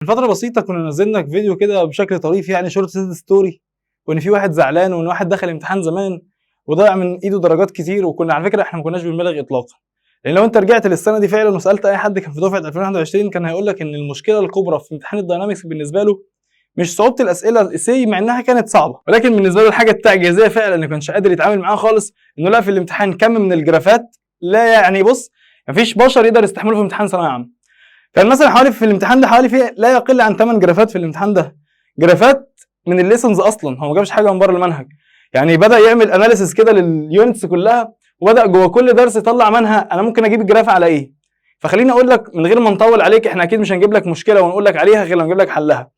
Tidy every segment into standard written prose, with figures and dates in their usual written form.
من فترة بسيطة كنا نزلنا فيديو كده بشكل طريف، يعني شورت ستوري، وان في واحد زعلان وان واحد دخل امتحان زمان وضيع من ايده درجات كتير. وكنا على فكرة احنا ما كناش بنبالغ اطلاقا، لان لو انت رجعت للسنة دي فعلا وسألت اي حد كان في دفعة 2021 كان هيقول لك ان المشكلة الكبرى في امتحان الداينامكس بالنسبة له مش صعوبة الاسئلة الاسي مع انها كانت صعبة، ولكن بالنسبة له الحاجة التعجيزية فعلا اللي ما كانش قادر يتعامل معاها خالص انه لقى في الامتحان كم من الجرافات لا يعني بص مفيش بشر يقدر يستحمله في امتحان ثانوية عامة. كان مثلا حوالي في الامتحان ده حوالي فيه لا يقل عن 8 جرافات في الامتحان ده، جرافات من الليسنز اصلا، هو ما جابش حاجه من بره المنهج. يعني بدا يعمل اناليسيس كده لليونتس كلها، وبدا جوه كل درس يطلع منها انا ممكن اجيب الجراف على ايه. فخليني اقول لك من غير ما نطول عليك، احنا اكيد مش هنجيب لك مشكله ونقول لك عليها غير لما نجيب لك حلها.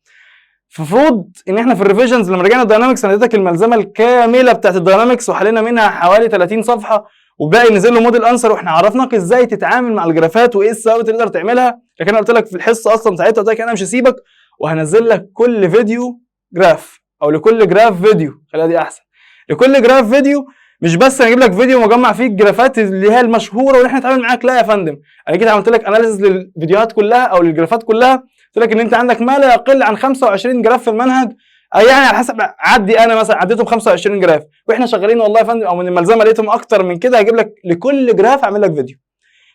فالمفروض ان احنا في الريفيجنز لما رجعنا الداينامكس انا اديتك الملزمه الكامله بتاعت الداينامكس وحلينا منها حوالي 30 صفحه، وباقي نزل له موديل انسر، واحنا عرفناك ازاي تتعامل مع الجرافات وايه الثوابت اللي تقدر تعملها. لكن انا قلت لك في الحصه اصلا ساعتها قلت لك انا مش هسيبك وهنزل لك كل فيديو جراف، او لكل جراف فيديو، خليها دي احسن، لكل جراف فيديو. مش بس هجيب لك فيديو مجمع فيه الجرافات اللي هي المشهوره واللي احنا نتعامل معاك، لا يا فندم، انا كده عملت لك اناليسيس للفيديوهات كلها او للجرافات كلها. قلت لك ان انت عندك ما لا يقل عن 25 جراف في المنهج، اي يعني على حسب عدي انا مثلا عديتهم 25 جراف واحنا شغالين والله يا فندم، او من الملزمه لقيتهم اكتر من كده هجيب لك لكل جراف اعمل لك فيديو.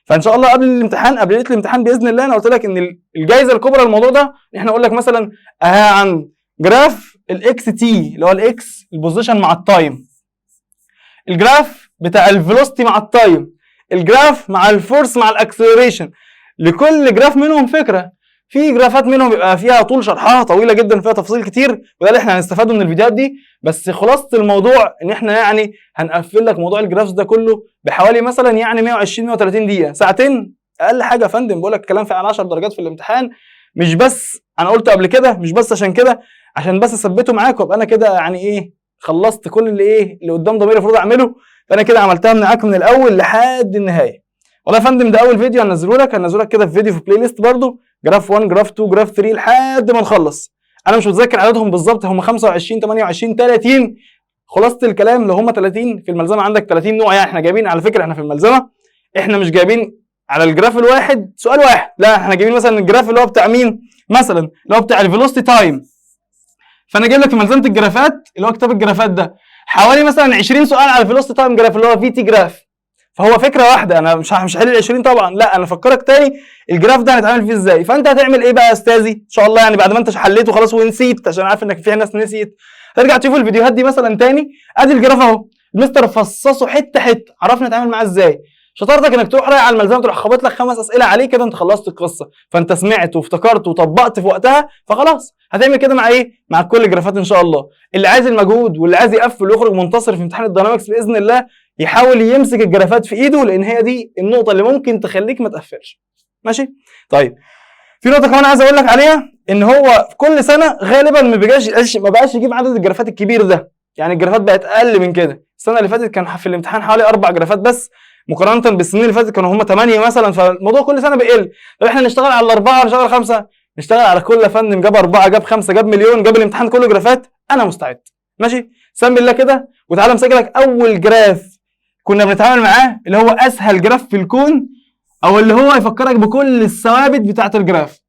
فان شاء الله قبل الامتحان، قبل ليله الامتحان باذن الله، انا قلت لك ان الجائزه الكبرى للموضوع ده ان احنا اقول لك مثلا عن جراف الاكس تي اللي هو الاكس البوزيشن مع التايم، الجراف بتاع الفيلوسيتي مع التايم، الجراف مع الفورس مع الاكسلريشن. لكل جراف منهم فكره. في جرافات منهم بيبقى فيها طول شرحها طويله جدا فيها تفاصيل كتير، وده اللي احنا هنستفاده من الفيديوهات دي. بس خلاصه الموضوع ان احنا يعني هنقفل لك موضوع الجرافز ده كله بحوالي مثلا يعني 120 130 دقيقه، ساعتين اقل حاجه يا فندم. بقول لك الكلام في على 10 درجات في الامتحان، مش بس انا قلت قبل كده، مش بس عشان كده، عشان بس اثبته معاك وابقى انا كده يعني ايه خلصت كل اللي قدام ضميري المفروض اعمله. فانا كده عملتها معاك من الاول لحد النهايه. والله يا فندم ده اول فيديو هنزله لك كده في فيديو في بلاي ليست برده، جراف 1 جراف 2 جراف 3 لحد ما نخلص. انا مش متذكر عددهم بالظبط، هم 25 28 30. خلاصه الكلام لو هم 30 في الملزمه عندك 30 نوع. يعني احنا جايبين على فكره، احنا في الملزمه احنا مش جايبين على الجراف الواحد سؤال واحد، لا احنا جايبين مثلا الجراف اللي هو بتاع مين، مثلا اللي هو بتاع الفيلوسيتي تايم. فانا جايب لك في ملزمه الجرافات اللي هو كتاب الجرافات ده حوالي مثلا 20 سؤال على الفيلوسيتي تايم جراف اللي هو في تي جراف. فهو فكره واحده، انا مش هحل ال 20 طبعا، لا انا افكرك تاني الجراف ده هنتعامل فيه ازاي. فانت هتعمل ايه بقى يا استاذي ان شاء الله، يعني بعد ما انت حليته خلاص ونسيت، عشان عارف انك في ناس نسيت، ترجع تشوف الفيديوهات دي مثلا تاني. ادي الجراف اهو، المستر فصصه حته حته، عرفنا نتعامل معاه ازاي. شطارتك انك تروح رايح على الملزمه تروح خابط لك 5 اسئله عليه كده، انت خلصت القصه. فانت سمعت وافتكرت وطبقت في وقتها، فخلاص هتعمل كده مع ايه؟ مع كل الجرافات ان شاء الله. اللي عايز المجهود واللي عايز يقفل ويخرج منتصر في امتحان الداينامكس باذن الله يحاول يمسك الجرافات في ايده، لان هي دي النقطه اللي ممكن تخليك ما تقفلش. ماشي؟ طيب في نقطه كمان عايز اقول لك عليها، ان هو في كل سنه غالبا ما بقاش يجيب عدد الجرافات الكبير ده. يعني الجرافات بقت اقل من كده. السنه اللي فاتت كان في الامتحان حوالي 4 جرافات بس، مقارنه بالسنين اللي فاتت كانوا هم 8 مثلا. فالموضوع كل سنه بيقل. طب احنا نشتغل على الاربعه ولا نشتغل 5؟ نشتغل على كل يا فندم، جاب 4 جاب 5 جاب مليون جاب الامتحان كله جرافات، انا مستعد. ماشي؟ سمي الله كده وتعالى امسك لك اول جراف كنا بنتعامل معاه اللي هو اسهل جراف في الكون، او اللي هو يفكرك بكل الثوابت بتاعه الجراف.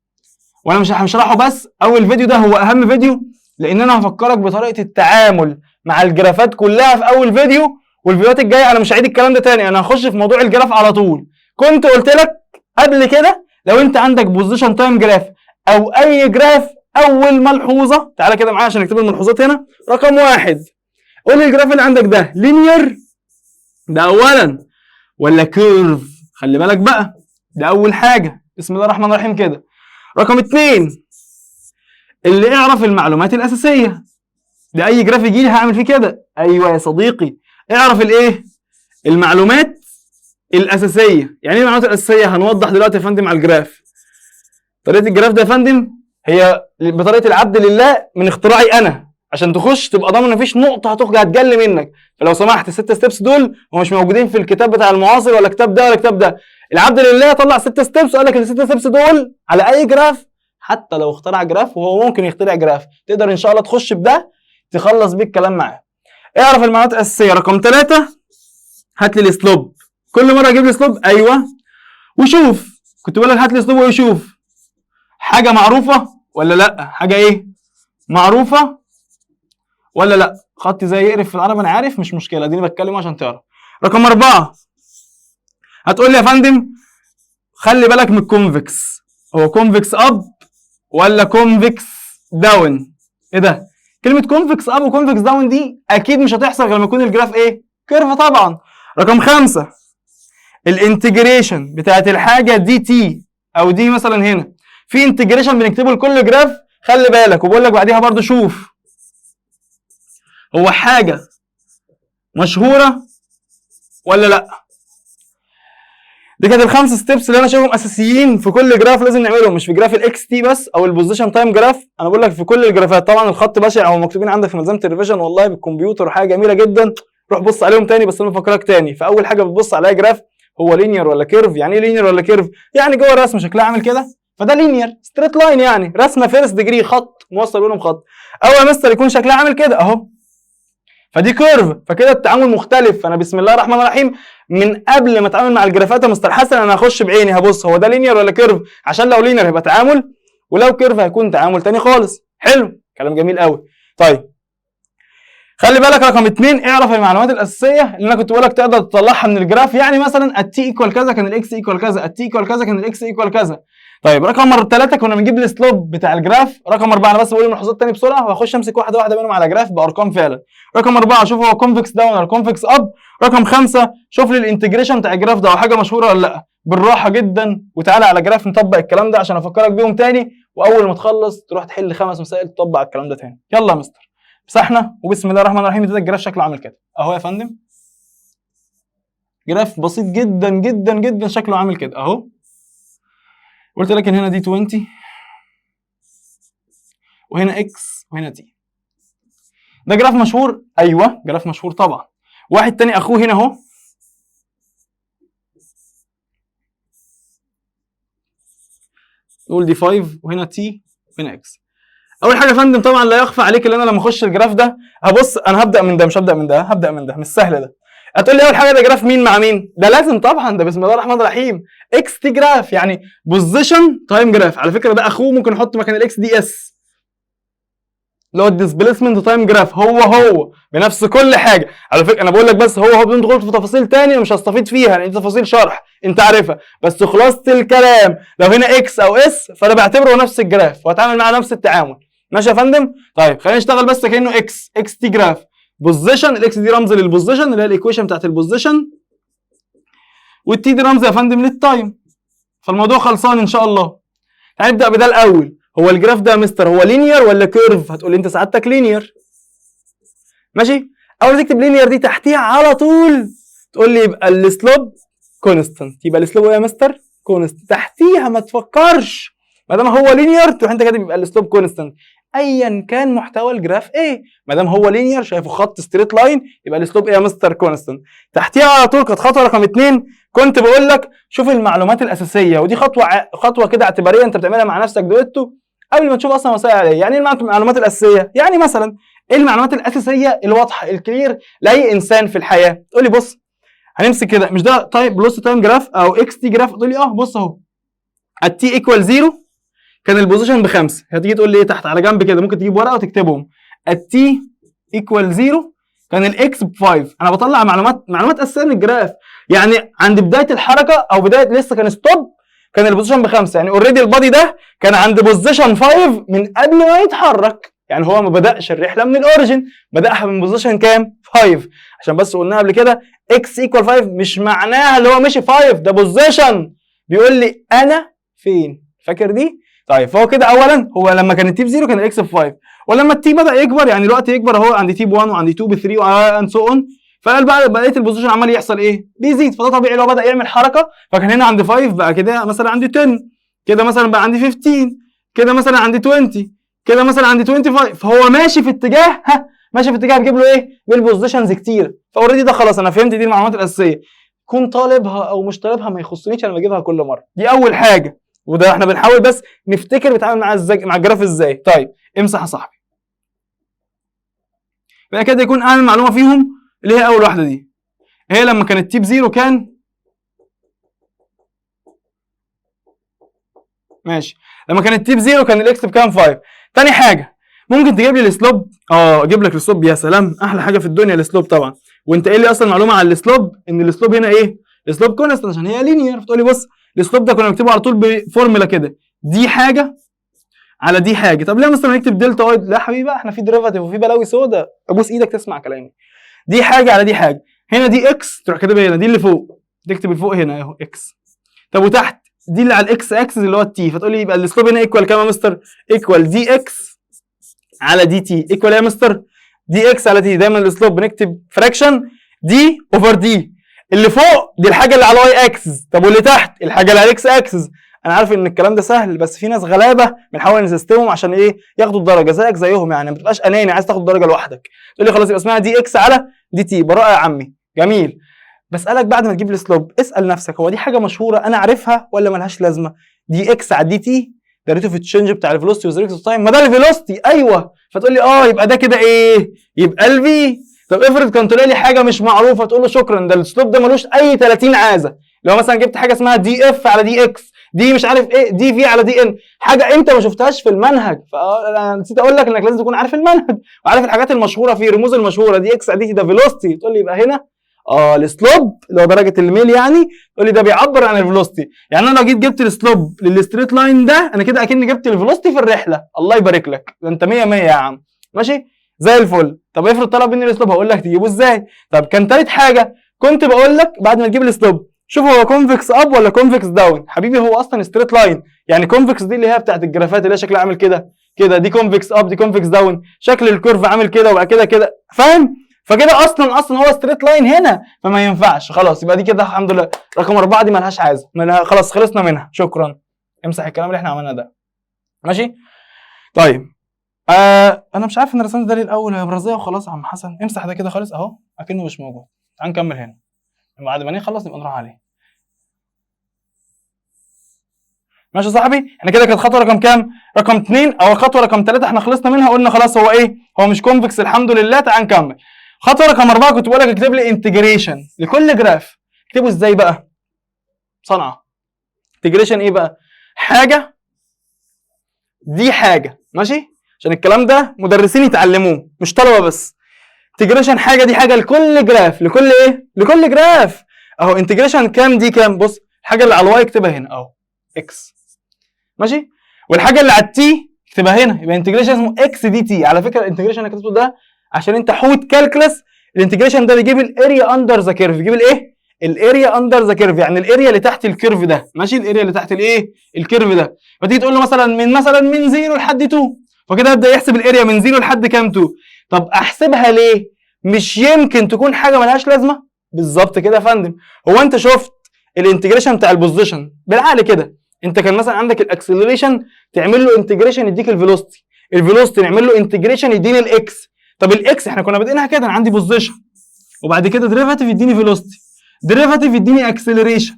وانا مش هشرحه بس، اول فيديو ده هو اهم فيديو، لان انا هفكرك بطريقه التعامل مع الجرافات كلها في اول فيديو. والفيديوهات الجايه انا مش هعيد الكلام ده تاني، انا هخش في موضوع الجراف على طول. كنت قلت لك قبل كده لو انت عندك بوزيشن تايم جراف او اي جراف، اول ملحوظه تعالى كده معايا عشان نكتب الملحوظات هنا. رقم 1، قول لي الجراف اللي عندك ده لينير ده اولا ولا كيرف؟ خلي بالك بقى، ده اول حاجه. بسم الله الرحمن الرحيم كده. رقم 2، اللي اعرف المعلومات الاساسيه. ده اي جراف يجي لي هعمل فيه كده. ايوه يا صديقي، اعرف الايه؟ المعلومات الاساسيه. يعني ايه المعلومات الاساسيه؟ هنوضح دلوقتي يا فندم على الجراف. طريقه الجراف ده يا فندم هي بطريقه العبد لله من اختراعي انا، عشان تخش تبقى ضامن مفيش نقطه هتجلي منك. فلو سمحت ال6 ستيبس دول هم مش موجودين في الكتاب بتاع المعاصر ولا الكتاب ده ولا الكتاب ده. العبد لله طلع 6 ستيبس وقال لك ال6 ستيبس دول على اي جراف، حتى لو اخترع جراف وهو ممكن يخترع جراف، تقدر ان شاء الله تخش بده تخلص بيه الكلام معاه. اعرف المعلومات الاساسيه. رقم 3، هات لي الاسلوب. كل مره اجيب لي اسلوب، ايوه، وشوف. كنت بقول لك هات لي اسلوب وشوف حاجه معروفه ولا لا؟ حاجه ايه؟ معروفه ولا لا؟ خط زي يقرف في العربي انا عارف، مش مشكله، اديني بتكلم عشان تعرف. رقم 4 هتقول لي يا فندم خلي بالك من الكونفكس، هو كونفكس اب ولا كونفكس داون؟ ايه ده؟ كلمه كونفكس اب وكونفكس داون دي اكيد مش هتحصل غير لما يكون الجراف ايه؟ كيرف طبعا. رقم 5 الانتجريشن بتاعت الحاجه دي تي او دي مثلا هنا في انتجريشن بنكتبه لكل جراف، خلي بالك. وبقول لك بعديها برضو شوف هو حاجه مشهوره ولا لا. دي كانت الخمس ستيبس اللي انا شايفهم اساسيين في كل جراف لازم نعملهم، مش في جراف الاكس تي بس او البوزيشن تايم جراف، انا بقول لك في كل الجرافات. طبعا الخط بشع او مكتوبين عندك في ملزمه الريفيجن والله بالكمبيوتر وحاجه جميله جدا، روح بص عليهم تاني، بس انا بفكرك تاني. فاول حاجه بتبص عليها جراف هو لينير ولا كيرف. يعني ايه لينير ولا كيرف؟ يعني جوه الرسم شكلها عامل كده فده لينير ستريت لاين، يعني رسمه فيرست ديجري، خط موصل بينهم خط. او يا مستر يكون شكلها عامل كده اهو، فدي كيرف، فكده التعامل مختلف. فانا بسم الله الرحمن الرحيم من قبل ما اتعامل مع الجرافات يا مستر حسن انا هخش بعيني هبص هو ده لينير ولا كيرف، عشان لو لينير هيبقى تعامل ولو كيرف هيكون تعامل تاني خالص. حلو، كلام جميل قوي. طيب خلي بالك رقم 2 اعرف المعلومات الاساسيه اللي انا كنت بقول لك تقدر تطلعها من الجراف. يعني مثلا التي ايكوال كذا كان الاكس ايكوال كذا، التي ايكوال كذا كان الاكس ايكوال كذا. طيب رقم 3 كنا بنجيب السلوب بتاع الجراف. رقم 4 انا بس بقول الملحوظات تاني بسرعه وهخش امسك واحده واحده منهم على جراف بارقام فعلا. رقم 4 شوف هو كونفكس داون ولا كونفكس اب. رقم 5 شوف لي الانتجريشن بتاع الجراف ده هو حاجه مشهوره ولا لا، بالراحه جدا. وتعالى على جراف نطبق الكلام ده عشان افكرك بيهم تاني، واول ما تخلص تروح تحل 5 مسائل تطبق الكلام ده تاني. يلا يا مستر مسحنا وبسم الله الرحمن الرحيم. ده الجراف شكله عامل كده اهو يا فندم، جراف بسيط جدا جدا جدا شكله عامل كده اهو. قلت لك ان هنا دي 20 وهنا اكس وهنا تي. ده جراف مشهور؟ ايوه جراف مشهور طبعا. واحد تاني اخوه هنا اهو، نقول دي 5 وهنا تي وهنا اكس. اول حاجه يا فندم طبعا لا يخفى عليك ان انا لما اخش الجراف ده هبص، انا هبدا من ده مش هبدا من ده، هبدا من ده، مش سهل ده. هتقول لي اول حاجه ده جراف مين مع مين؟ ده لازم طبعا ده بسم الله الرحمن الرحيم اكس تي جراف، يعني بوزيشن تايم جراف. على فكره ده اخوه ممكن نحط مكان الاكس دي اس اللي هو الديسبيسمنت تايم جراف، هو بنفس كل حاجه. على فكره انا بقول لك بس هو بدون دخول في تفاصيل تانية مش هستفيد فيها لان دي تفاصيل شرح انت عارفها، بس خلاصه الكلام لو هنا اكس او اس فانا بعتبره نفس الجراف وهتعامل معاه نفس التعامل. ماشي يا فندم؟ طيب خلينا نشتغل بس كانه اكس تي جراف بوزيشن. الاكس دي رمز للبوزيشن اللي هي الايكويشن بتاعت البوزيشن، والتي دي رمز يا فندم للتايم. فالموضوع خلصان ان شاء الله. هنبدا بده الاول. هو الجراف ده يا مستر هو لينير ولا كيرف؟ هتقول لي انت سعادتك لينير. ماشي؟ اول ما تكتب لينير دي تحتيها على طول تقول لي يبقى السلوب كونستانت. يبقى السلوب ايه يا مستر؟ كونستانت. تحتيها ما تفكرش، ما دام هو لينير تروح انت كاتب يبقى السلوب كونستانت ايا كان محتوى الجراف ايه. ما دام هو لينير شايفه خط ستريت لاين يبقى السلوب ايه يا مستر؟ كونستانت. تحتيها على طول كانت خطوه رقم 2 كنت بقول لك شوف المعلومات الاساسيه، ودي خطوه كده اعتباريه انت بتعملها مع نفسك دويتو قبل ما تشوف اصلا وسائل عليه. يعني ايه المعلومات الاساسيه؟ يعني مثلا ايه المعلومات الاساسيه الواضحه الكلير لاي انسان في الحياه؟ تقول لي بص هنمسك كده، مش ده تايم بلوس تايم جراف او اكس تي جراف؟ تقول لي بص اهو التي ايكوال 0 كان البوزيشن ب5. هتيجي تقول لي ايه تحت على جنب كده، ممكن تجيب ورقه وتكتبهم. التي ايكوال 0 كان الاكس ب5. انا بطلع معلومات اساسيه من الجراف. يعني عند بدايه الحركه او بدايه لسه كان ستوب كان البوزيشن ب5، يعني اوريدي البادي ده كان عند بوزيشن 5 من قبل ما يتحرك. يعني هو ما بداش الرحله من الاوريجن، بداها من بوزيشن كام؟ 5. عشان بس قلناها قبل كده اكس ايكوال 5 مش معناها اللي هو مشي 5، ده بوزيشن بيقول لي انا فين. فاكر دي؟ طيب فهو كده اولا هو لما كان التي ب0 كان الاكس ب5، ولما التي بدا يكبر يعني الوقت يكبر اهو عندي تي ب1 وعندي 2 ب3 واند سو اون، فقال بقى بقيت البوزيشن عمال يحصل ايه؟ بيزيد. فده طبيعي لو بدا يعمل حركه، فكان هنا عندي 5 بقى كده مثلا عندي 10، كده مثلا بقى عندي 15، كده مثلا عندي 20، كده مثلا عندي 25. فهو ماشي في اتجاه ماشي في اتجاه بجيب له ايه؟ بالبوزيشنز كتير. فاوريدي ده خلاص انا فهمت دي المعلومات الاساسيه. كون طالبها او مش طالبها ما يخصنيش، انا بجيبها كل مره. دي اول حاجه، وده احنا بنحاول بس نفتكر بنتعامل معاه ازاي مع الجراف ازاي. طيب امسح يا صاحبي. بقى كده يكون اهم معلومه فيهم اللي هي اول واحده دي، هي لما كان التي ب0 كان ماشي. لما كانت تي بزيرو كان الاكس بكام 5. تاني حاجه ممكن تجيب لي السلوب، اجيب لك السلوب، يا سلام احلى حاجه في الدنيا السلوب طبعا. وانت ايه لي اصلا معلومه على السلوب؟ ان السلوب هنا ايه؟ السلوب كونستنت عشان هي لينير. فتقول لي بص السلوب ده كنا بنكتبه على طول بفورمولا كده، دي حاجه على دي حاجه. طب ليه مثلا نكتب دلتا واي؟ لا حبيبي بقى احنا في ديريفاتيف وفي بلاوي سودا، ابوس ايدك تسمع كلامي. دي حاجه على دي حاجه، هنا دي اكس تروح كاتبها هنا، دي اللي فوق تكتب اللي فوق هنا اهو اكس. طب وتحت دي اللي على الاكس اكسس اللي هو التي، فتقول لي يبقى السلوب هنا ايكوال كام يا مستر؟ ايكوال دي اكس على دي تي. ايكوال ايه يا مستر؟ دي اكس على تي. دايما السلوب بنكتب فراكشن دي اوفر دي. اللي فوق دي الحاجه اللي على واي اكسس، طب واللي تحت الحاجه اللي على اكس اكسس. انا عارف ان الكلام ده سهل، بس في ناس غلابه بنحاول نسيستمهم عشان ايه؟ ياخدوا الدرجه زيك زيهم يعني، ما تبقاش اناني عايز تاخد درجه لوحدك. تقول لي خلاص يبقى اسمها دي اكس على دي تي. براءه يا عمي، جميل. بسالك بعد ما تجيب السلوب اسال نفسك هو دي حاجه مشهوره انا عارفها ولا ملهاش لازمه؟ دي اكس على دي تي ده ريت اوف تشينج بتاع الفيلوسيتي والريت اوف تايم، ما ده الفيلوسيتي. ايوه. فتقول لي يبقى ده كده ايه؟ يبقى الفي. طب افرض كان طلع لي حاجه مش معروفه، تقول له شكرا ده السلوب ده ملوش اي 30 عازه. لو مثلا جبت حاجه اسمها دي اف على دي اكس، دي مش عارف ايه، دي في على دي ان، حاجه انت ما شفتهاش في المنهج. فانا نسيت اقول لك انك لازم تكون عارف المنهج وعارف الحاجات المشهوره فيه، الرموز المشهوره. دي اكس على دي تي ده فيلوسيتي. تقول لي يبقى هنا السلوب اللي هو درجه الميل يعني، تقول لي ده بيعبر عن الفيلوسيتي. يعني انا لو جيت جبت السلوب للستريت لاين ده، انا كده اكني جبت الفيلوسيتي في الرحله. الله يبارك لك، ده انت 100 100 يا عم. ماشي زي الفل. طب افرض طلب مني السلوب، هقول لك تجيبه ازاي. طب كان تالت حاجه كنت بقول لك بعد ما تجيب السلوب شوف هو كونفكس اب ولا كونفكس داون. حبيبي هو اصلا ستريت لاين، يعني كونفكس دي اللي هي بتاعت الجرافات اللي هي شكلها عامل كده كده، دي كونفكس اب دي كونفكس داون، شكل الكيرف عامل كده وبقى كده كده، فاهم؟ فكده اصلا هو ستريت لاين هنا، فما ينفعش. خلاص يبقى دي كده الحمد لله رقم 4 دي مالهاش عايزه، خلاص خلصنا منها، شكرا. امسح الكلام اللي احنا عملناه ده. ماشي؟ طيب انا مش عارف ان رسمت ده ليه الاول، هي برازيه وخلاص يا عم حسن. امسح ده كده خالص اهو اكنه مش موجود. تعال نكمل هنا بعد ما نخلص نبقى نروح عليه. ماشي يا صاحبي؟ احنا كده كانت خطوه رقم كام؟ رقم 2 او خطوه رقم 3 احنا خلصنا منها، قلنا خلاص هو ايه؟ هو مش كونفكس الحمد لله. تعال نكمل. خطوه رقم 4 كنت بقول لك اكتب لي انتجريشن لكل جراف. اكتبه ازاي بقى؟ صنعه. انتجريشن ايه بقى؟ حاجه دي حاجه، ماشي؟ عشان الكلام ده مدرسين يتعلموه مش طلبه بس. انتجريشن حاجه دي حاجه لكل جراف، لكل ايه؟ لكل جراف. اهو انتجريشن كام دي كام؟ بص الحاجه اللي على الواي اكتبها هنا اهو اكس، ماشي؟ والحاجه اللي على التي اكتبها هنا، يبقى انتجريشن اسمه اكس دي تي. على فكره الانتجريشن اللي كتبته ده عشان انت حوت كالكلس، الانتجريشن ده بيجيب الاريا اندر ذا كيرف. بيجيب الايه؟ الاريا اندر ذا كيرف، يعني الاريا اللي تحت الكيرف ده، ماشي؟ الاريا اللي تحت الايه؟ الكيرف ده. فتيجي تقول له مثلا من 0 لحد 2، فكده يبدا يحسب الاريا من 0 لحد كام؟ 2. طب احسبها ليه؟ مش يمكن تكون حاجه ملهاش لازمه؟ بالظبط كده يا فندم. هو انت شفت الانتجريشن بتاع البوزيشن بالعقل كده؟ انت كان مثلا عندك الاكسلريشن تعمل له انتجريشن يديك الفيلوسيتي، الفيلوسيتي نعمل له انتجريشن يديني الاكس. طب الاكس احنا كنا بادئينها كده، انا عندي بوزيشن وبعد كده ديريفاتيف يديني فيلوسيتي، ديريفاتيف يديني اكسلريشن.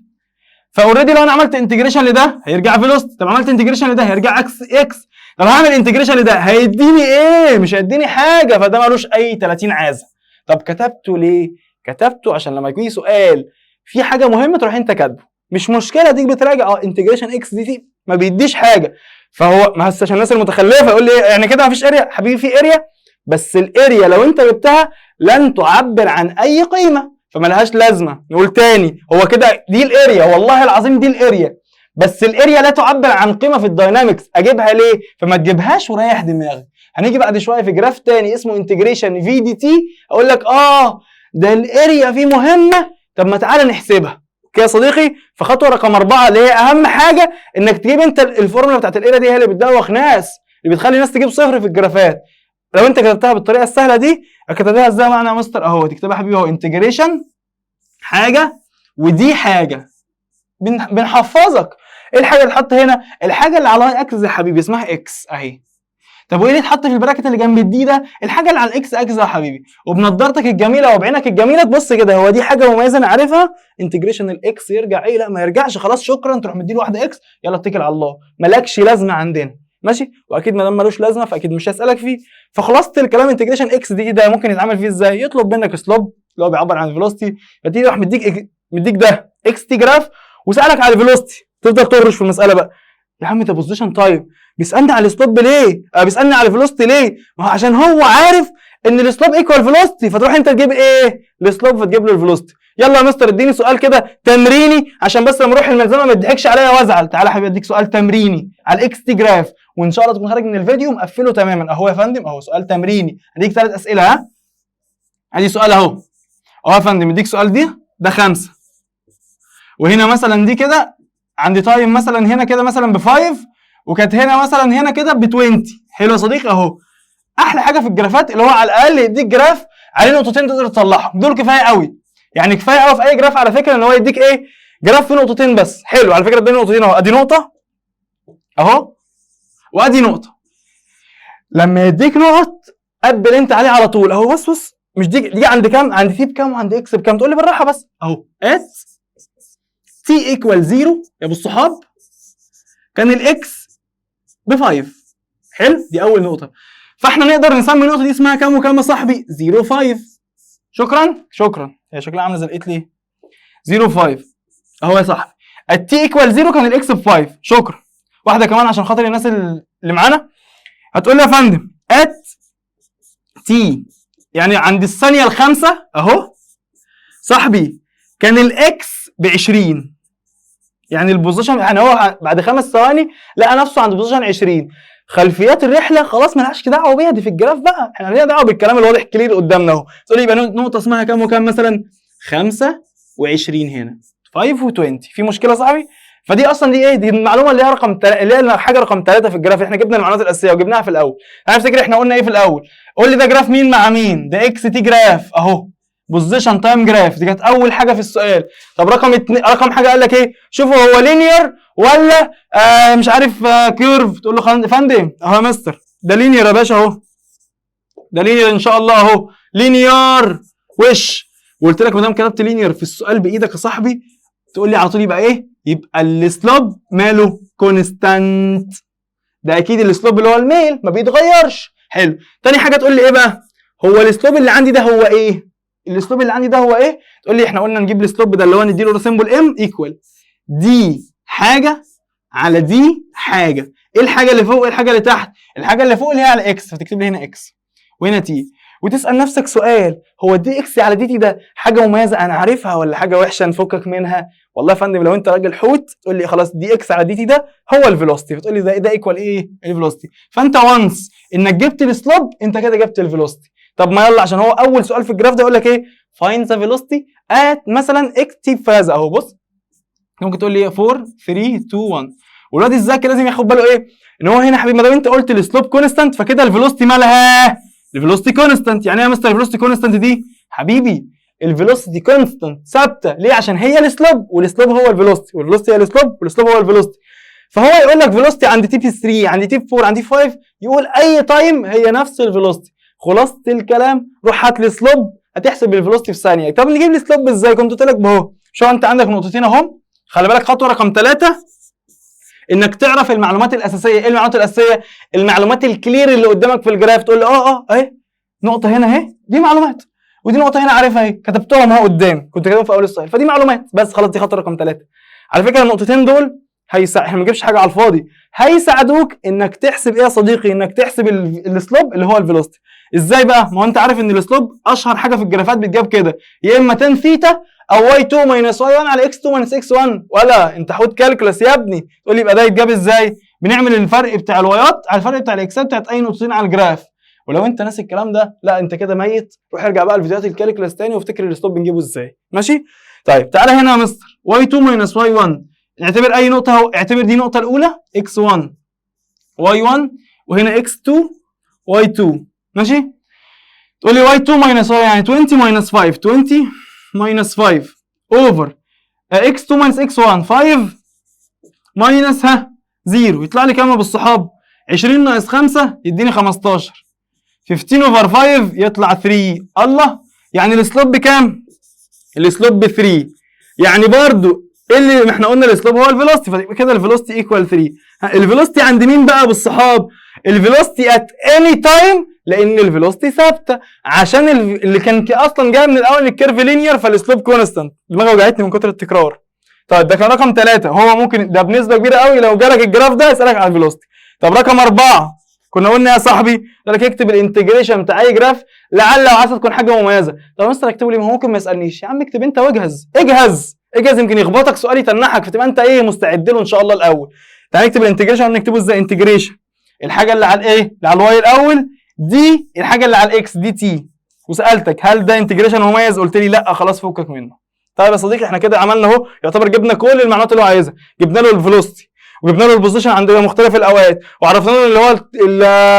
فاوريدي لو انا عملت انتجريشن لده هيرجع فيلوسيتي، طب عملت انتجريشن لده هيرجع اكس. طب هعمل انتجريشن لده هيديني ايه؟ مش هيديني حاجه، فده مالوش اي 30 عازه. طب كتبته ليه؟ كتبته عشان لما يجي سؤال في حاجه مهمه تروح انت كاتبه، مش مشكله ديك بتراجع انتجريشن اكس دي تي ما بيديش حاجه. فهو ما عشان الناس المتخلفه يقول لي يعني كده ما فيش اريا. حبيبي في اريا، بس الاريا لو انت جبتها لن تعبر عن اي قيمه فملهاش لازمه. نقول تاني، هو كده دي الاريا، والله العظيم دي الاريا، بس الاريا لا تعبر عن قيمه في الداينامكس. اجيبها ليه؟ فما تجيبهاش وريح دماغك. هنيجي بعد شويه في جراف تاني اسمه انتجريشن في دي تي، اقول لك ده الاريا فيه مهمه، طب ما تعالى نحسبها. اوكي يا صديقي؟ فخطوه رقم 4 اللي هي اهم حاجه، انك تجيب انت الفورمولا بتاعت الاريا دي، هي اللي بتدوخ ناس، اللي بتخلي الناس تجيب صفر في الجرافات. لو انت كتبتها بالطريقه السهله دي، كتبتها ازاي معنى يا مستر؟ اهو تكتبها حبيبي اهو انتجريشن حاجه ودي حاجه. بنحفظك ايه الحاجه اللي اتحط هنا؟ الحاجه اللي على الاي اكسس يا حبيبي اسمها اكس اهي. طب وايه اللي اتحط في البراكت اللي جنب الدي ده؟ الحاجه اللي على الاكس اكسس يا حبيبي. وبنضارتك الجميله وبعينك الجميله تبص كده، هو دي حاجه مميزه انا عارفها، انتجريشن الاكس يرجع ايه؟ لا ما يرجعش، خلاص شكرا، تروح مديله واحده اكس، يلا اتكل على الله، مالكش لازمه عندنا. ماشي؟ واكيد ما دام ملوش لازمه فاكيد مش هسالك فيه. فخلاصه الكلام انتجريشن اكس دي ده ممكن يتعمل فيه ازاي؟ يطلب منك سلوب اللي هو بيعبر عن الفيلوسيتي، فتيجي راح مديك ده اكس تي جراف وسالك على الفيلوسيتي، تفضل ترش في المساله بقى. يا عم ده بوزيشن تايم، بيسالني على السلوب ليه؟ بيسالني على الفيلوسيتي ليه؟ ما هو عشان هو عارف ان السلوب ايكوال فيلوسيتي، فتروح انت تجيب ايه؟ السلوب، فتجيب له الفيلوسيتي. يلا يا مستر اديني سؤال كده تمريني عشان بس لما اروح الملزمه ما تضحكش عليا وازعل. تعالى يا حبيبي اديك سؤال تمريني على الاكس تي جراف، وان شاء الله تكون خارج من الفيديو مقفله تماما. اهو يا فندم، اهو سؤال تمريني، اديك 3 اسئله. ها ادي سؤال اهو يا فندم، اديك سؤال ده 5، وهنا مثلا دي كده عندي تايم مثلا هنا كده مثلا ب5، وكانت هنا مثلا هنا كده ب20. حلو يا صديقي اهو. احلى حاجه في الجرافات اللي هو على الاقل يديك جراف عليه نقطتين تقدر تطلعهم، دول كفايه قوي. يعني كفايه قوي في اي جراف على فكره ان هو يديك ايه؟ جراف فيه نقطتين بس. حلو على فكره، اداني نقطتين اهو، ادي نقطه اهو وادي نقطه. لما يديك نقط قبل انت عليه على طول اهو. بص مش دي عند كام؟ عند تي بكام وعند اكس بكام؟ تقول لي بالراحه بس اهو. اس تي ايكوال 0 يا ابو الصحاب، كان الاكس ب5. حلو، دي اول نقطه. فاحنا نقدر نسمي النقطه دي اسمها كام وكام يا صاحبي؟ 0.5. شكرا. هي شكلها عامله زي القيت ليه؟ 0.5 اهو يا صاحبي. التي ايكوال 0 كان الاكس ب5. شكرا. واحده كمان عشان خاطر الناس اللي معانا، هتقول لي يا فندم ات تي يعني عند الثانيه الخامسه اهو صاحبي كان الاكس ب20. يعني البوزيشن، يعني هو بعد 5 ثواني لقى نفسه عند بوزيشن 20. خلفيات الرحله خلاص مالهاش دعوه بيها، دي في الجراف بقى، احنا لينا دعوه بالكلام الواضح كلير قدامنا اهو. تقول لي يبقى نقطه اسمها كام وكام؟ مثلا 25 هنا 5 و20. في مشكله يا صاحبي؟ فدي اصلا دي ايه؟ دي المعلومه اللي هي اللي هي الحاجه رقم 3 في الجراف. احنا جبنا المعلومات الاساسيه وجبناها في الاول. انا افتكر احنا قلنا ايه في الاول؟ قول لي ده جراف مين مع مين؟ ده اكس تي جراف اهو، بوزيشن تايم جراف. دي كانت اول حاجه في السؤال. طب رقم حاجه قال لك ايه؟ شوفوا هو لينير ولا مش عارف كيرف. تقول له فندم اهو يا مستر ده لينير يا باشا اهو، ده لينير ان شاء الله اهو، لينير وش. وقلت لك ما دام كتبت لينير في السؤال بايدك يا صاحبي تقول لي على طول يبقى ايه؟ يبقى السلوب ماله؟ كونستانت. ده اكيد السلوب اللي هو الميل ما بيتغيرش. حلو. تاني حاجه تقول لي ايه بقى؟ هو السلوب اللي عندي ده هو ايه؟ السلوب اللي عندي ده هو ايه؟ تقول لي احنا قلنا نجيب السلوب ده اللي هو نديله سيمبل ام ايكوال دي حاجه على دي حاجه. ايه الحاجه اللي فوق وايه الحاجه اللي تحت؟ الحاجه اللي فوق اللي هي على اكس، فتكتب لي هنا اكس وهنا تي، وتسال نفسك سؤال: هو الدي اكس على دي تي ده حاجه مميزه انا عارفها ولا حاجه وحشه نفكك منها؟ والله يا فندم لو انت راجل حوت تقول لي خلاص دي اكس على دي تي ده هو الفيلوسيتي، فتقول لي ده ايكوال ايه؟ الفيلوسيتي. فانت وانس انك جبت السلوب انت كده جبت الفيلوسيتي. طب ما يلا عشان هو اول سؤال في الجراف ده يقول لك ايه؟ فايند ذا فيلوسيتي ات مثلا اكتيف فاز اهو. بص ممكن تقول لي 4 3 2 1. والواد الذكي لازم ياخد باله ايه؟ ان هو هنا يا حبيبي ما دام انت قلت السلوب كونستانت فكده الفيلوسيتي مالها؟ الفيلوسيتي كونستانت. يعني ايه يا مستر الفيلوسيتي كونستانت دي؟ حبيبي الفيلوسيتي كونستانت ثابته. ليه؟ عشان هي السلوب والسلوب هو الفيلوسيتي والفيلوسيتي هي السلوب والسلوب هو الفيلوسيتي. فهو يقول لك فيلوسيتي عند تي بي 3 عند تي بي 4 عند تي 5 يقول اي تايم هي نفس الفيلوسيتي. خلاصه الكلام روح هات لي سلوب هتحسب الفيلوسيتي في ثانيه. طب نجيب لي سلوب ازاي؟ كنت قلت لك اهو. شو انت عندك نقطتين اهم. خلي بالك خطوه رقم 3 انك تعرف المعلومات الاساسيه. ايه المعلومات الاساسيه؟ المعلومات الكلير اللي قدامك في الجراف. تقول لي اهي نقطه هنا اهي دي معلومات، ودي نقطه هنا عارفها اهي كتبتهم اهو قدامي كنت كاتبهم في اول السؤال، فدي معلومات بس خلاص. دي خطوه رقم 3. على فكره النقطتين دول احنا ما نجيبش حاجه على الفاضي، هيساعدوك انك تحسب ايه يا صديقي؟ انك تحسب السلوب اللي هو الفيلوسيتي. ازاي بقى؟ ما هو انت عارف ان السلوب اشهر حاجه في الجرافات بتجاب كده، يا اما تان ثيتا او واي 2 ماينس واي 1 على اكس 2 ماينس اكس 1. ولا انت حوت كالكولس يا ابني؟ تقول لي يبقى ده يتجاب ازاي؟ بنعمل الفرق بتاع الوايات على الفرق بتاع الاكسات بتاعت اي نقطتين على الجراف. ولو انت ناسي الكلام ده لا انت كده ميت. روح ارجع بقى لفيديوهات الكالكولس تاني وافتكر السلوب بنجيبه ازاي. ماشي؟ طيب تعالى هنا يا مستر واي 2 ماينس واي 1 اعتبر اي نقطه اهو. اعتبر دي النقطه الاولى اكس 1 واي 1 وهنا اكس 2 واي 2. ماشي؟ تقول لي واي 2 ماينس واي يعني 20 ماينس 5 20 ماينس 5 اوفر اكس 2 ماينس اكس 1 5 ماينس 0 يطلع لي كام بالصحاب؟ 20 ناقص 5 يديني 15. 15 اوفر 5 يطلع 3. الله، يعني السلوب بكام؟ السلوب ب 3. يعني برضو اللي ما احنا قلنا السلوب هو الفيلوسيتي، فيبقى كده الفيلوسيتي ايكوال 3. الفيلوسيتي عند مين بقى بالصحاب؟ الفيلوسيتي ات اني تايم، لان الفيلوسيتي ثابته عشان اللي كان اصلا جاي من الاول الكيرف لينير فالسلوب كونستانت. دماغي وجعتني من كتر التكرار. طيب ده كان رقم 3، هو ممكن ده بنسبه كبيره قوي لو جالك الجراف ده يسالك على الفيلوسيتي. طب رقم 4 كنا قلنا يا صاحبي قال لك اكتب الانتجريشن بتاع اي جراف لعل وعسى تكون حاجه مميزه. طب مستر اكتبه ليه؟ ما هو ممكن ما يسالنيش. يا عم اكتب انت واجهز، اجهز يمكن يخبطك سؤال يتنحك فتبقى انت ايه مستعد له ان شاء الله الاول. تعالى نكتب الانتجريشن. نكتبه ازاي؟ انتجريشن الحاجه اللي على الايه؟ اللي على الواي الاول، دي الحاجه اللي على الاكس دي تي. وسالتك هل ده انتجريشن مميز؟ قلت لي لا، خلاص فكك منه. طيب يا صديقي احنا كده عملنا اهو، يعتبر جبنا كل المعلومات اللي هو عايزها. جبنا له الفيلوسيتي، وجبنا له البوزيشن عند مختلف الاوقات، وعرفنا له اللي هو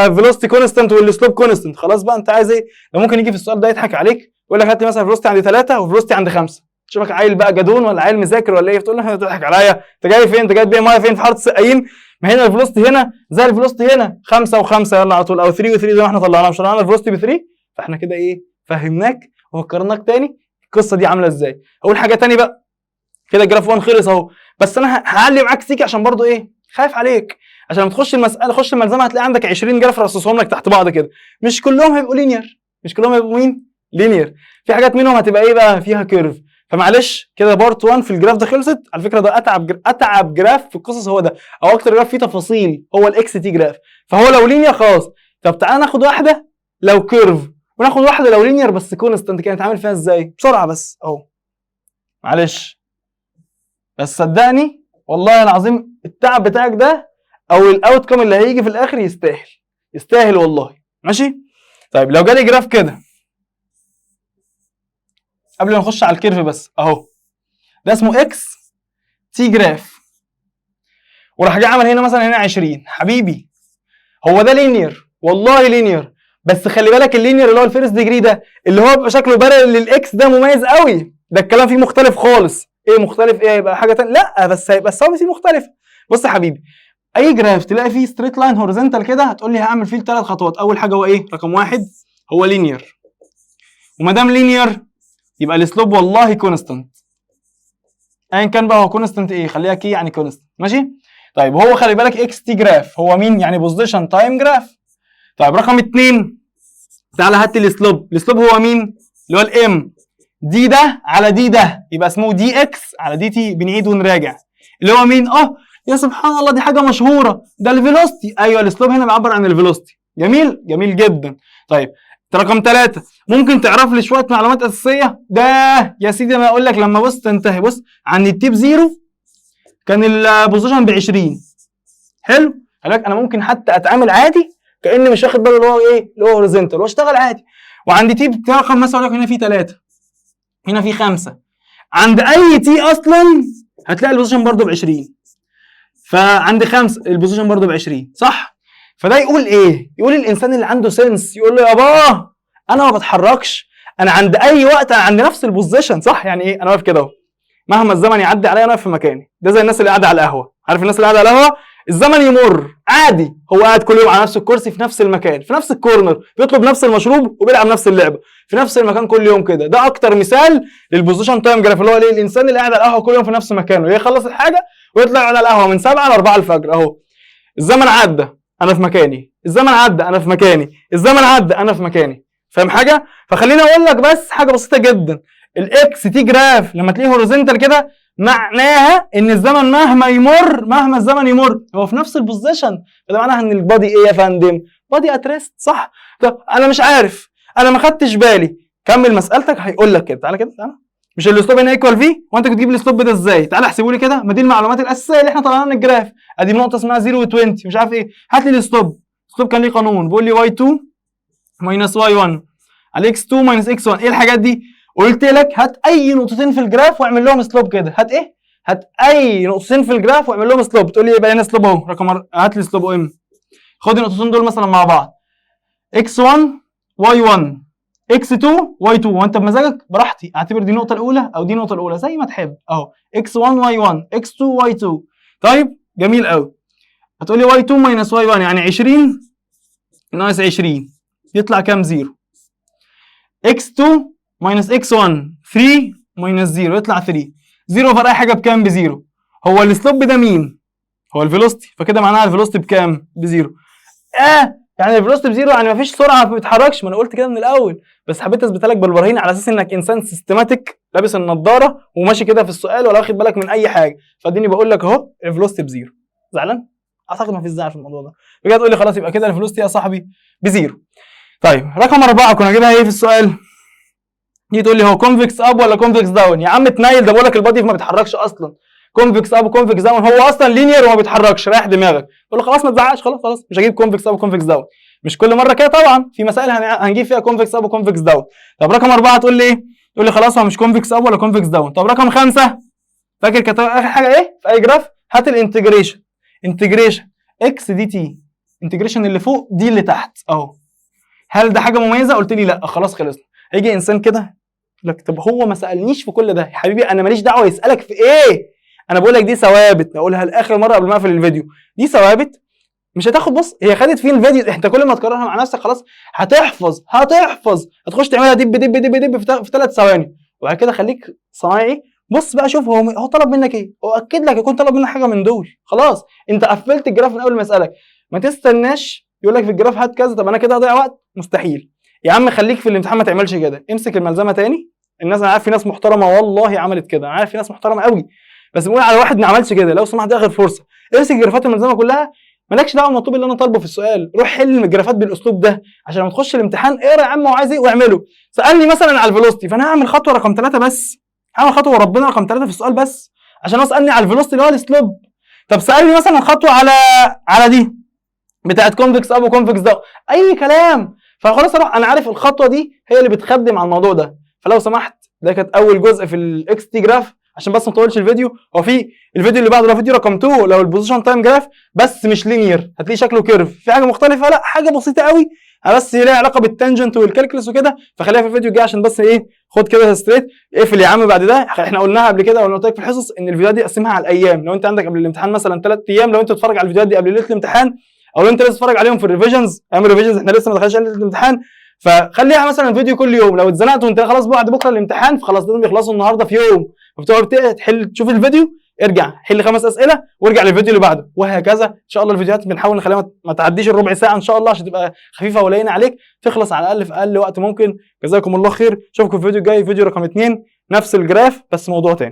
الفيلوسيتي كونستانت والسلوب كونستانت. خلاص بقى انت عايز ايه؟ ده ممكن يجي في السؤال ده يضحك عليك يقول لك هات لي مثلا فيلوسيتي عند 3 وفيلوسيتي عند 5. تشوفك عيل بقى جدون ولا عيل مذاكر ولا ايه؟ تقول له بتضحك عليا، انت جاي فين؟ انت جاي تبيع ميه فين؟ في حاره السقايين؟ ما هنا الفيلوسيتي هنا زي الفيلوسيتي هنا 5 و5 يلا على طول، او 3 و3 زي ما احنا طلعناها. مش طلعنا الفيلوسيتي ب 3؟ فاحنا كده ايه؟ فهمناك وفكرناك تاني القصه دي عامله ازاي. اول حاجه تاني بقى كده جراف 1 خلص اهو، بس انا هعلي معاك سيكي عشان برضو ايه؟ خايف عليك، عشان لما تخش المساله خش الملزمه هتلاقي عندك 20 جراف رصصهم لك تحت بعض كده، مش كلهم هيبقوا لينير، مش كلهم هيبقوا مين؟ لينير. في حاجات منهم هتبقى ايه بقى؟ فيها كيرف. فمعلش كده بارت 1 في الجراف ده خلصت. على فكره ده اتعب جراف في القصص هو ده، او اكتر جراف فيه تفاصيل هو الاكس تي جراف. فهو لو لينير خلاص. طب تعالى ناخد واحده لو كيرف، وناخد واحده لو لينير بس كونستانت كده، نتعامل فيها ازاي؟ بسرعه بس اهو. معلش بس صدقني والله العظيم التعب بتاعك ده او الاوت كم اللي هيجي في الاخر يستاهل، يستاهل والله. ماشي؟ طيب لو جالي جراف كده قبل ما نخش على الكيرف بس اهو، ده اسمه اكس تي جراف، وراح جاي عمل هنا مثلا هنا 20. حبيبي هو ده لينير؟ والله لينير، بس خلي بالك اللينير اللي هو الفيرست ديجري ده اللي هو بيبقى شكله بارل للاكس ده مميز قوي. ده الكلام فيه مختلف خالص. ايه مختلف؟ ايه هيبقى حاجه ثانيه؟ لا بس هيبقى فيه مختلف. بص يا حبيبي، اي جراف تلاقي فيه ستريت لاين هوريزونتال كده هتقول لي هعمل فيه 3 خطوات. اول حاجه هو ايه؟ رقم 1 هو لينير، وما دام لينير يبقى السلوب والله كونستانت، ايا كان بقى هو كونستانت ايه، خليها كي يعني كونستانت. ماشي؟ طيب هو خلي بالك اكس تي جراف هو مين؟ يعني بوزيشن تايم جراف. طيب رقم 2 تعالى هات لي السلوب. السلوب هو مين؟ اللي هو الام دي ده على دي ده، يبقى اسمه دي اكس على دي تي. بنعيد ونراجع اللي هو مين؟ يا سبحان الله دي حاجه مشهوره، ده الفيلوسيتي. ايوه السلوب هنا بيعبر عن الفيلوسيتي. جميل؟ جميل جدا. طيب رقم 3 ممكن تعرف لي شويه معلومات اساسيه؟ ده يا سيدي انا اقول لك لما بص تنتهي. بص عند التيب 0 كان البوزيشن ب 20. حلو؟ خلي بالك انا ممكن حتى اتعامل عادي كاني مش واخد بالي اللي هو ايه؟ اللي هو هوريزونتال، واشتغل عادي. وعند تي رقم مثلا اقول لك هنا في 3 هنا في 5، عند اي تي اصلا هتلاقي البوزيشن برده ب 20. فعند 5 البوزيشن برده ب 20 صح؟ فده يقول ايه؟ يقول الانسان اللي عنده سنس يقول له يابا انا ما بتحركش، انا عند اي وقت انا عند نفس البوزيشن. صح؟ يعني ايه؟ انا واقف كده اهو مهما الزمن يعدي عليا انا واقف في مكاني. ده زي الناس اللي قاعده على القهوه. عارف الناس اللي قاعده على القهوه الزمن يمر عادي، هو قاعد كل يوم على نفس الكرسي في نفس المكان في نفس الكورنر، بيطلب نفس المشروب وبيلعب نفس اللعبه في نفس المكان كل يوم كده. ده اكتر مثال للبوزيشن تايم جراف، اللي هو ليه؟ الانسان اللي قاعد على القهوه كل يوم في نفس مكانه يخلص الحاجه ويطلع على القهوه من 7 ل 4 الفجر اهو. الزمن عدى انا في مكاني، الزمن عدى انا في مكاني، الزمن عدى انا في مكاني. فاهم حاجه؟ فخليني اقول لك بس حاجه بسيطه جدا. الاكس تي جراف لما تلاقيه هوريزونتال كده معناها ان الزمن مهما الزمن يمر هو في نفس البوزيشن. فده معناها ان البادي ايه يا فندم؟ بادي اتريست. صح؟ طب انا مش عارف، انا ما خدتش بالي. كمل مسالتك هيقول لك كده. تعالى كده تعالى. مش الاسلوب هنا ايكوال في؟ وانت بتجيب الاسلوب ده ازاي؟ تعالى احسبه لي كده. ما دي المعلومات الاساسيه اللي احنا طلعناها من الجراف. ادي نقطه اسمها 0 و20 مش عارف ايه. هات لي الاسلوب. الاسلوب كان ليه قانون بيقول لي y2 ماينس y1 على x2 ماينس x1. ايه الحاجات دي؟ قلت لك هات اي نقطتين في الجراف واعمل لهم سلوب كده. هات ايه؟ هات اي نقطتين في الجراف واعمل لهم سلوب. تقول لي يبقى هنا سلوب اهو رقم هات لي سلوب ام. خد النقطتين دول مثلا مع بعض x1 y1 x2 y2 وانت بمزاجك براحتي اعتبر دي النقطه الاولى او دي النقطه الاولى زي ما تحب اهو x1 y1 x2 y2. طيب جميل قوي. هتقول لي y2 ماينس y1 يعني 20 ناقص 20 يطلع كام؟ 0. x2 ماينس x1 3 ماينس 0 يطلع 3. 0 فرق اي حاجه بكام؟ بزيرو. هو السلوب ده مين؟ هو الفيلوسيتي، فكده معناها الفيلوسيتي بكام؟ بزيرو. يعني الفيلوسيتي بزيرو يعني مفيش سرعه ما بيتحركش، ما انا قلت كده من الاول، بس حبيت اثبتها لك بالبراهين على اساس انك انسان سيستماتيك لابس النضاره وماشي كده في السؤال ولا واخد بالك من اي حاجه، فاديني بقول لك اهو الفيلوسيتي بزيرو. زعلان؟ اعتقد ما فيش زعل في الموضوع ده. بجد تقول لي خلاص يبقى كده الفيلوسيتي يا صاحبي بزيرو. طيب رقم 4 كنا جايبها ايه في السؤال؟ دي تقول لي هو كونفكس اب ولا كونفكس داون؟ يا عم تنيل، ده بقول لك البادي ما بيتحركش اصلا. كونفكس اب وكونفكس داون، هو اصلا لينير وما بيتحركش، رايح دماغك. تقول له خلاص ما تزعقش، خلاص مش هجيب كونفكس اب وكونفكس داون. مش كل مره كده طبعا، في مسائل هنجيب فيها كونفكس اب وكونفكس داون. طب رقم 4 تقول لي ايه؟ تقول لي خلاص هو مش كونفكس اب ولا كونفكس داون. طب رقم 5 فاكر كانت اخر حاجه ايه في اي جراف؟ هات الانتجريشن. انتجريشن اكس دي تي، انتجريشن اللي فوق دي اللي تحت اهو. هل ده حاجه مميزه؟ قلت لي لا، خلاص خلصنا. هيجي انسان كده لك طب هو ما سالنيش في كل ده يا حبيبي، انا ماليش دعوه يسالك في ايه، انا بقول لك دي ثوابت، اقولها لاخر مره قبل ما اقفل الفيديو، دي ثوابت مش هتاخد. بص هي خدت فين الفيديو، انت كل ما تكررها مع نفسك خلاص هتحفظ، هتخش تعملها دب دب دب دب في 3 ثواني، وبعد كده خليك صنايعي. بص بقى شوف هو طلب منك ايه، هو اكد لك يكون طلب منك حاجه من دول، خلاص انت قفلت الجراف من اول ما يسالك. ما تستناش يقول لك في الجراف هات كذا، طب انا كده هضيع وقت، مستحيل. يا عم خليك في الامتحان ما تعملش كده، امسك الملزمه تاني. الناس انا عارف في ناس محترمه والله عملت كده، انا عارف في ناس محترمه قوي، بس بقول على واحد ما عملش كده، لو سمحت دي اخر فرصه، امسك جرافات الملزمه كلها، مالكش دعوه بالمطلوب اللي انا طالبه في السؤال، روح حل الجرافات بالاسلوب ده عشان لما تخش الامتحان اقرا يا عم هو عايز ايه واعمله. سالني مثلا على الفيلوستي، فانا هعمل خطوه رقم 3 بس، هعمل خطوه وربنا رقم 3 في السؤال بس عشان هو سالني على الفيلوستي اللي هو الاسلوب. طب سالني مثلا خطوه على دي بتاعت كونفكس اب وكونفكس داون، اي كلام، فخلاص اروح انا عارف الخطوه دي هي اللي بتخدم على الموضوع ده. فلو سمحت ده كانت اول جزء في الاكس تي جراف عشان بس ما اطولش الفيديو. هو في الفيديو اللي بعده، فيديو رقم 2 لو البوزيشن تايم جراف بس مش لينير، هتلاقي شكله كيرف، في حاجه مختلفه؟ لا حاجه بسيطه قوي بس ليها علاقه بالتانجنت والكالكلس وكده، فخليها في الفيديو الجاي عشان بس ايه خد كده ستريت. اقفل يا عم بعد ده، احنا قلناها قبل كده وانا قلت لك في الحصص ان الفيديوهات دي قسمها على الايام، لو انت عندك قبل الامتحان مثلا 3 ايام، لو انت بتتفرج على الفيديوهات دي قبل ليله الامتحان، او لو انت لسه تتفرج عليهم في الريفيجنز، ايام الريفيجنز احنا لسه ما دخلناش ليله الامتحان، فخليها مثلا فيديو كل يوم. لو اتزنقت وانت خلاص بعد بكره الامتحان فخلاص لازم يخلصوا النهارده في يوم، فبتقعد تحل تشوف الفيديو، ارجع حل 5 اسئله وارجع للفيديو اللي بعده، وهكذا. ان شاء الله الفيديوهات بنحاول نخليها ما تعديش الربع ساعه ان شاء الله عشان تبقى خفيفه ولينه عليك، تخلص على الاقل في اقل وقت ممكن. جزاكم الله خير، اشوفكم في الفيديو الجاي، فيديو رقم 2 نفس الجراف بس موضوع تاني.